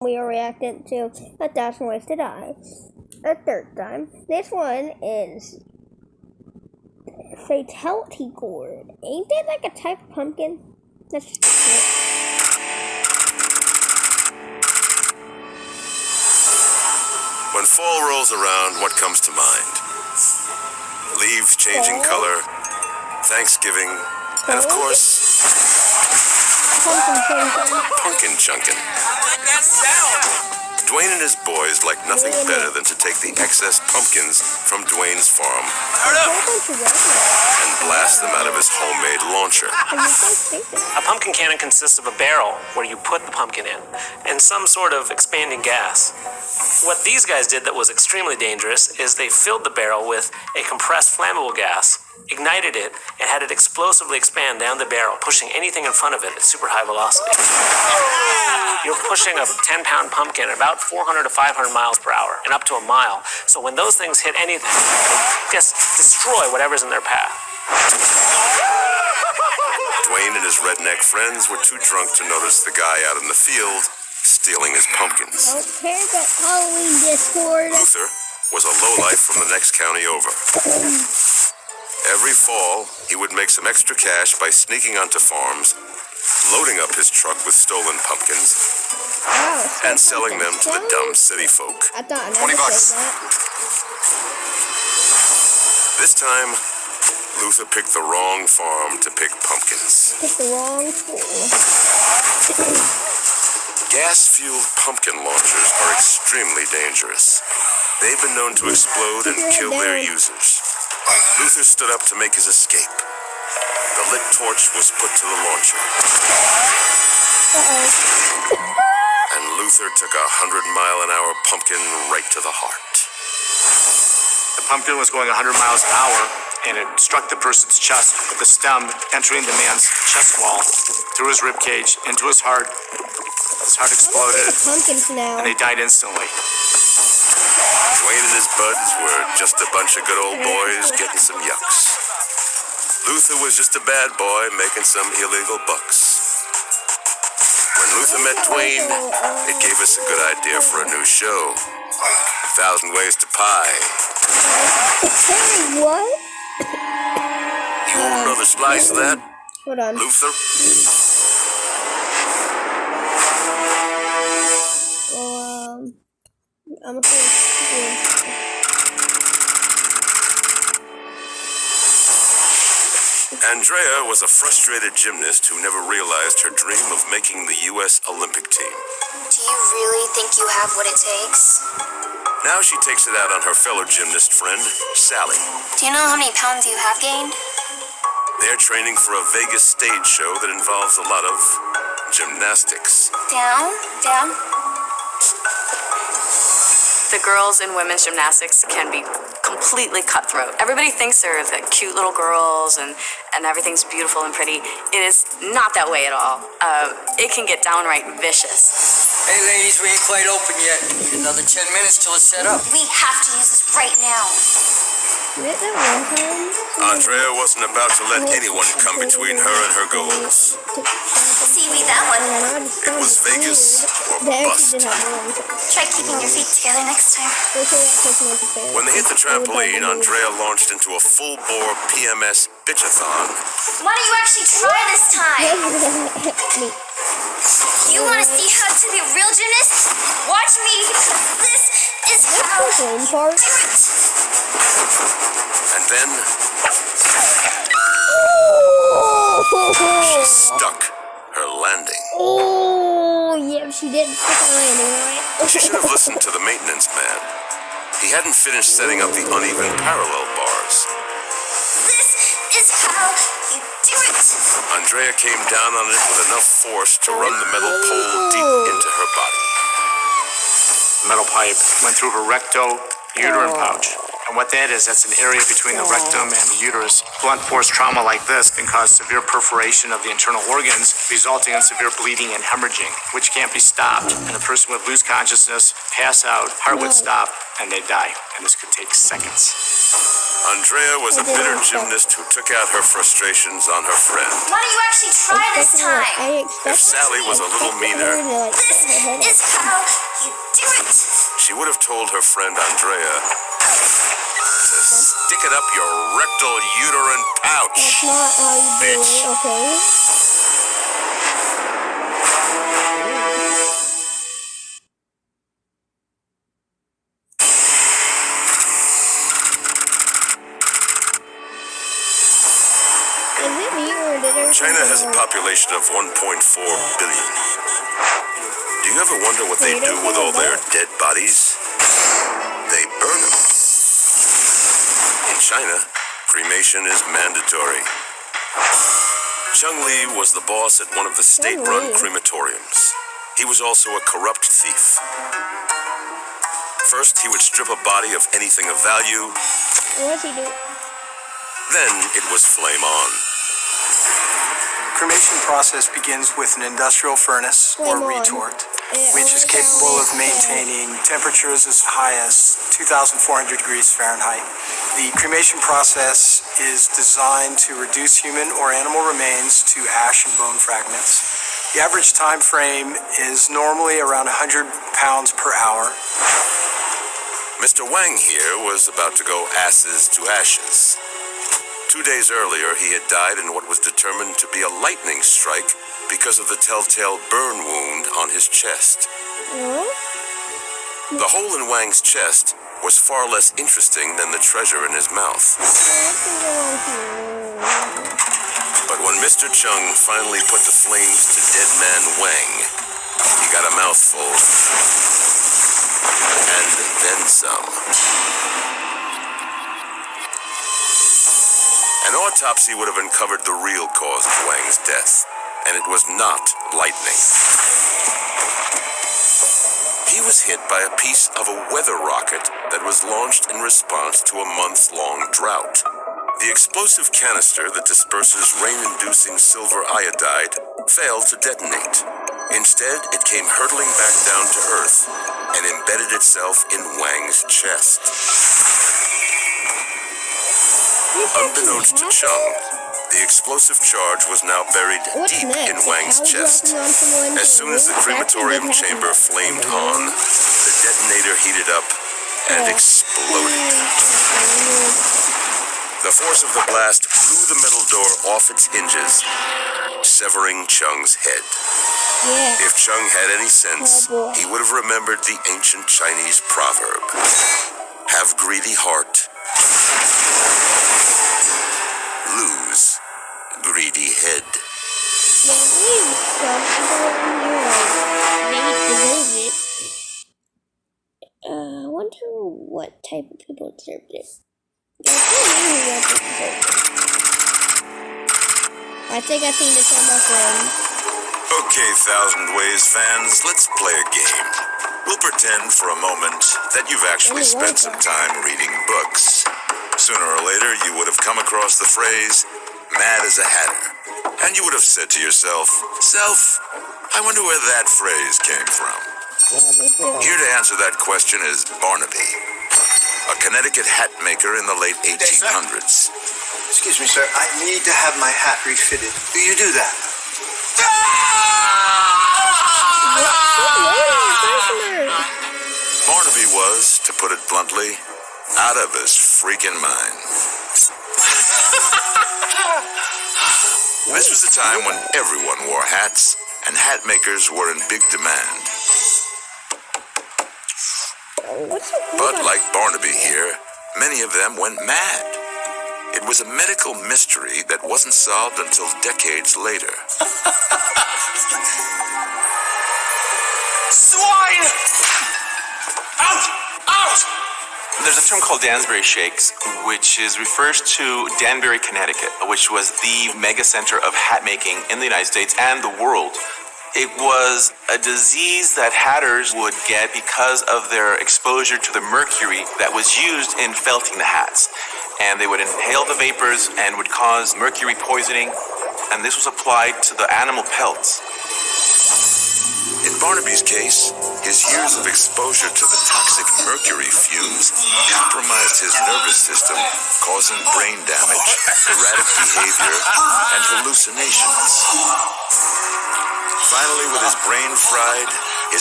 we reacted to 1,000 Ways to Die. A third time. This one is Fatality Gourd. Ain't that like a type of pumpkin? That's just it. When fall rolls around, what comes to mind? Leaves changing color, Thanksgiving, and of course, pumpkin chunkin'. That sound! Dwayne and his boys like nothing better than to take the excess pumpkins from Dwayne's farm and blast them out of his homemade launcher. A pumpkin cannon consists of a barrel where you put the pumpkin in and some sort of expanding gas. What these guys did that was extremely dangerous is they filled the barrel with a compressed flammable gas, ignited it, and had it explosively expand down the barrel, pushing anything in front of it at super high velocity. You're pushing a 10-pound pumpkin at about 400 to 500 miles per hour and up to a mile. So when those things hit anything, they just destroy whatever's in their path. Dwayne and his redneck friends were too drunk to notice the guy out in the field stealing his pumpkins. Don't care about Halloween Discord. Luther was a lowlife from the next county over. Every fall, he would make some extra cash by sneaking onto farms, loading up his truck with stolen pumpkins, and selling them to the dumb city folk. I thought I $20. that. This time, Luther picked the wrong farm to pick pumpkins. Picked the wrong school. Gas-fueled pumpkin launchers are extremely dangerous. They've been known to explode and kill their users. Luther stood up to make his escape. The lit torch was put to the launcher. And Luther took a 100-mile-an-hour pumpkin right to the heart. The pumpkin was going 100 miles an hour, and it struck the person's chest with the stem entering the man's chest wall, through his rib cage, into his heart. His heart exploded, and they died instantly. Dwayne and his buds were just a bunch of good old boys getting some yucks. Luther was just a bad boy making some illegal bucks. When Luther met Dwayne, it gave us a good idea for a new show. 1,000 Ways to Pie. What? You want another slice of that, Hold on. Luther? I'm afraid. Andrea was a frustrated gymnast who never realized her dream of making the U.S. Olympic team. Do you really think you have what it takes? Now she takes it out on her fellow gymnast friend, Sally. Do you know how many pounds you have gained? They're training for a Vegas stage show that involves a lot of gymnastics. Down, down. The girls in women's gymnastics can be completely cutthroat. Everybody thinks they're the cute little girls and everything's beautiful and pretty. It is not that way at all. It can get downright vicious. Hey ladies, we ain't quite open yet. Need another 10 minutes till it's set up. We have to use this right now. Andrea wasn't about to let anyone come between her and her goals. See me that one. It was Vegas or bust. Try keeping your feet together next time. When they hit the trampoline, Andrea launched into a full-bore PMS bitch-a-thon. Why don't you actually try this time? You want to see how to be a real gymnast? Watch me. This is how to do it. And then she stuck her landing. Oh, yeah, she didn't stick her landing, right? She should have listened to the maintenance man. He hadn't finished setting up the uneven parallel bars. This is how you do it. Andrea came down on it with enough force to run the metal pole deep into her body. The metal pipe went through her recto-uterine pouch. And And what that is, that's an area between the rectum and the uterus. Blunt force trauma like this can cause severe perforation of the internal organs, resulting in severe bleeding and hemorrhaging, which can't be stopped. And the person would lose consciousness, pass out, heart would stop, and they'd die. And this could take seconds. Andrea was a bitter gymnast who took out her frustrations on her friend. Why don't you actually try this time? If Sally was a little meaner, This is how you do it. she would have told her friend Andrea to stick it up your rectal uterine pouch. That's not how you do Bitch. it, okay? Is it me or did everything China go has a wrong? population of 1.4 billion. Do you ever wonder what they do with all their dead bodies? They burn them. In China, cremation is mandatory. Chung Li was the boss at one of the state-run crematoriums. He was also a corrupt thief. First, he would strip a body of anything of value, What's he doing? then it was flame on. Cremation process begins with an industrial furnace or Flame on. retort, which is capable of maintaining temperatures as high as 2,400 degrees Fahrenheit. The cremation process is designed to reduce human or animal remains to ash and bone fragments. The average time frame is normally around 100 pounds per hour. Mr. Wang here was about to go asses to ashes. 2 days earlier, he had died in what was determined to be a lightning strike because of the telltale burn wound on his chest. What? The hole in Wang's chest was far less interesting than the treasure in his mouth. What's going on here? But when Mr. Chung finally put the flames to dead man Wang, he got a mouthful. And then some. An autopsy would have uncovered the real cause of Wang's death, and it was not lightning. He was hit by a piece of a weather rocket that was launched in response to a months-long drought. The explosive canister that disperses rain-inducing silver iodide failed to detonate. Instead, it came hurtling back down to Earth and embedded itself in Wang's chest. Unbeknownst to Chung, the explosive charge was now buried What's deep next? in Wang's How chest. dropping on someone As soon as the who crematorium actually chamber doesn't have flamed on, the detonator heated up and exploded. The force of the blast blew the metal door off its hinges, severing Chung's head. Yeah. If Chung had any sense, Oh, boy. he would have remembered the ancient Chinese proverb, have greedy heart, lose greedy head. Now, leave some people in here like they deserve it. I wonder what type of people deserve it. I think I've seen this on my friends. Okay, Thousand Ways fans, let's play a game. We'll pretend for a moment that you've actually spent some time reading books. Sooner or later, you would have come across the phrase, mad as a hatter. And you would have said to yourself, Self, I wonder where that phrase came from. Here to answer that question is Barnaby, a Connecticut hat maker in the late 1800s. Excuse me, sir. I need to have my hat refitted. Do you do that? Barnaby was, to put it bluntly, out of his freaking mind. This was a time when everyone wore hats, and hat makers were in big demand. But like Barnaby here, many of them went mad. It was a medical mystery that wasn't solved until decades later. Swine! Out! Out! There's a term called Danbury Shakes, which refers to Danbury, Connecticut, which was the mega center of hat making in the United States and the world. It was a disease that hatters would get because of their exposure to the mercury that was used in felting the hats. And they would inhale the vapors and would cause mercury poisoning, and this was applied to the animal pelts. In Barnaby's case, his years of exposure to the toxic mercury fumes compromised his nervous system, causing brain damage, erratic behavior, and hallucinations. Finally, with his brain fried,